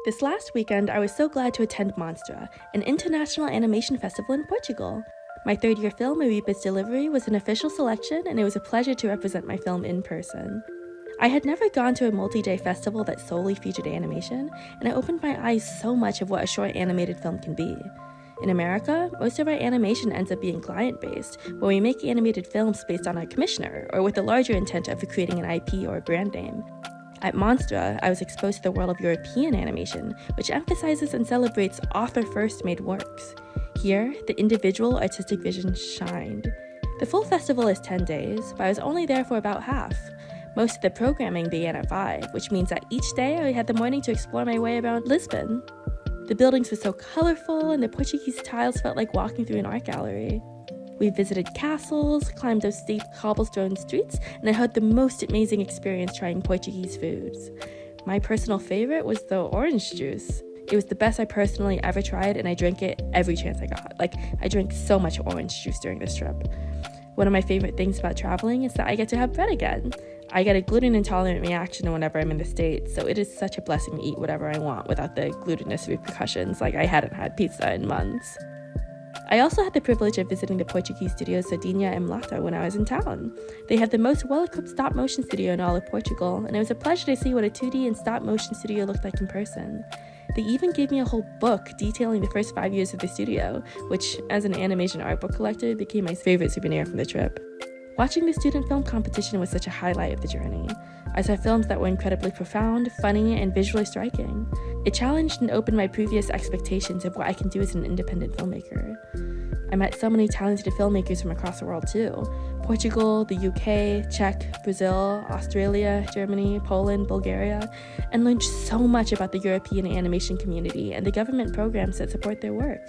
This last weekend, I was so glad to attend Monstra, an international animation festival in Portugal. My third-year film, Arepa's Delivery, was an official selection, and it was a pleasure to represent my film in person. I had never gone to a multi-day festival that solely featured animation, and it opened my eyes so much of what a short animated film can be. In America, most of our animation ends up being client-based, where we make animated films based on our commissioner, or with the larger intent of creating an IP or a brand name. At Monstra, I was exposed to the world of European animation, which emphasizes and celebrates author-first made works. Here, the individual artistic vision shined. The full festival is 10 days, but I was only there for about half. Most of the programming began at 5, which means that each day I had the morning to explore my way around Lisbon. The buildings were so colorful, and the Portuguese tiles felt like walking through an art gallery. We visited castles, climbed those steep cobblestone streets, and I had the most amazing experience trying Portuguese foods. My personal favorite was the orange juice. It was the best I personally ever tried, and I drank it every chance I got. I drank so much orange juice during this trip. One of my favorite things about traveling is that I get to have bread again. I get a gluten-intolerant reaction whenever I'm in the States, so it is such a blessing to eat whatever I want without the glutinous repercussions, like I hadn't had pizza in months. I also had the privilege of visiting the Portuguese studio Sardinha and Mlata when I was in town. They have the most well-equipped stop-motion studio in all of Portugal, and it was a pleasure to see what a 2D and stop-motion studio looked like in person. They even gave me a whole book detailing the first 5 years of the studio, which, as an animation art book collector, became my favorite souvenir from the trip. Watching the student film competition was such a highlight of the journey. I saw films that were incredibly profound, funny, and visually striking. It challenged and opened my previous expectations of what I can do as an independent filmmaker. I met so many talented filmmakers from across the world too. Portugal, the UK, Czech, Brazil, Australia, Germany, Poland, Bulgaria, and learned so much about the European animation community and the government programs that support their work.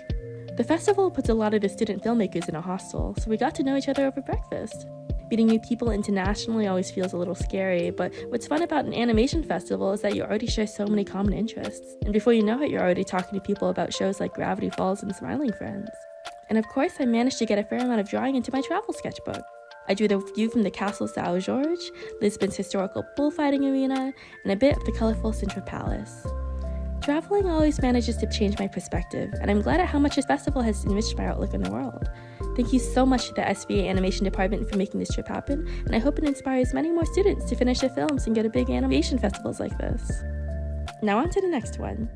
The festival puts a lot of the student filmmakers in a hostel, so we got to know each other over breakfast. Meeting new people internationally always feels a little scary, but what's fun about an animation festival is that you already share so many common interests, and before you know it, you're already talking to people about shows like Gravity Falls and Smiling Friends. And of course, I managed to get a fair amount of drawing into my travel sketchbook. I drew the view from the Castle São Jorge, Lisbon's historical bullfighting arena, and a bit of the colorful Sintra Palace. Traveling always manages to change my perspective, and I'm glad at how much this festival has enriched my outlook on the world. Thank you so much to the SVA Animation Department for making this trip happen, and I hope it inspires many more students to finish their films and go to big animation festivals like this. Now on to the next one.